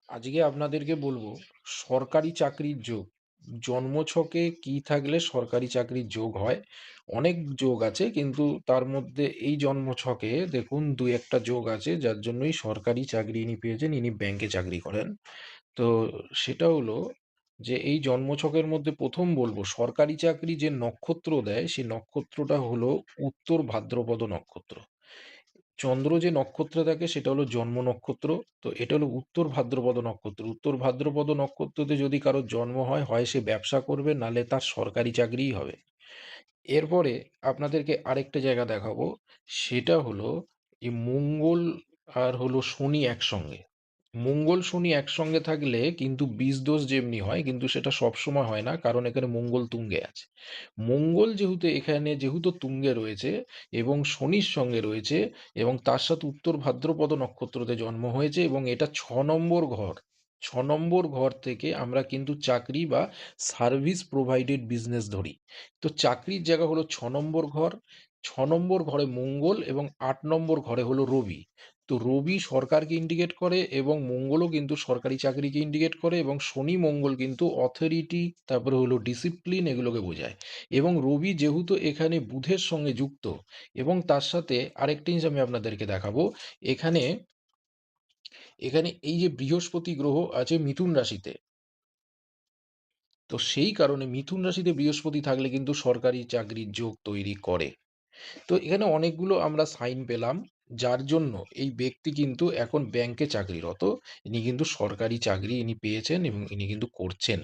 আজকে আপনাদেরকে বলবো সরকারি চাকরির যোগ। জন্মছকে কি থাকলে সরকারি চাকরির যোগ হয়? অনেক যোগ আছে, কিন্তু তার মধ্যে এই জন্মছকে দেখুন ২-১ টা যোগ আছে যার জন্যই সরকারি চাকরি ইনি পেয়েছেন। ইনি ব্যাংকে চাকরি করেন। তো সেটা হলো যে এই জন্মছকের মধ্যে ১ম বলবো সরকারি চাকরি যে নক্ষত্র দেয় সেই নক্ষত্রটা হলো উত্তর ভাদ্রপদ নক্ষত্র। চন্দ্র যে নক্ষত্রে থাকে সেটা হলো জন্ম নক্ষত্র। তো এটা হলো উত্তর ভাদ্রপদ নক্ষত্র। উত্তর ভাদ্রপদ নক্ষত্রতে যদি কারোর জন্ম হয়, হয় সে ব্যবসা করবে, নাহলে তার সরকারি চাকরিই হবে। এরপরে আপনাদেরকে আরেকটা জায়গা দেখাবো। সেটা হলো এই মঙ্গল আর হলো শনি একসঙ্গে। মঙ্গল শনি একসঙ্গে থাকলে কিন্তু বিষদোষ যেমনি হয়, কিন্তু সেটা সবসময় হয় না, কারণ এখানে মঙ্গল তুঙ্গে আছে। মঙ্গল যেহেতু তুঙ্গে রয়েছে এবং শনির সঙ্গে রয়েছে এবং তার সাথে উত্তর ভাদ্রপদ নক্ষত্রতে জন্ম হয়েছে এবং এটা ৬ নম্বর ঘর। ৬ নম্বর ঘর থেকে আমরা কিন্তু চাকরি বা সার্ভিস প্রোভাইডেড বিজনেস ধরি। তো চাকরির জায়গা হলো ৬ নম্বর ঘর। ৬ নম্বর ঘরে মঙ্গল এবং ৮ নম্বর ঘরে হলো রবি। তো রবি সরকারকে ইন্ডিকেট করে এবং মঙ্গলও কিন্তু সরকারি চাকরিকে ইন্ডিকেট করে, এবং শনি মঙ্গল কিন্তু অথরিটি, তারপরে হলো ডিসিপ্লিন, এগুলোকে বোঝায়। এবং রবি যেহেতু এখানে বুধের সঙ্গে যুক্ত, এবং তার সাথে আরেকটা জিনিস আমি আপনাদেরকে দেখাবো। এখানে এখানে এই যে বৃহস্পতি গ্রহ আছে মিথুন রাশিতে, তো সেই কারণে মিথুন রাশিতে বৃহস্পতি থাকলে কিন্তু সরকারি চাকরির যোগ তৈরি করে। তো এখানে অনেকগুলো আমরা সাইন পেলাম, যার জন্য এই ব্যক্তি কিন্তু এখন ব্যাংকে চাকরিরত। ইনি কিন্তু সরকারি চাকরি ইনি পেয়েছেন এবং ইনি কিন্তু করছেন।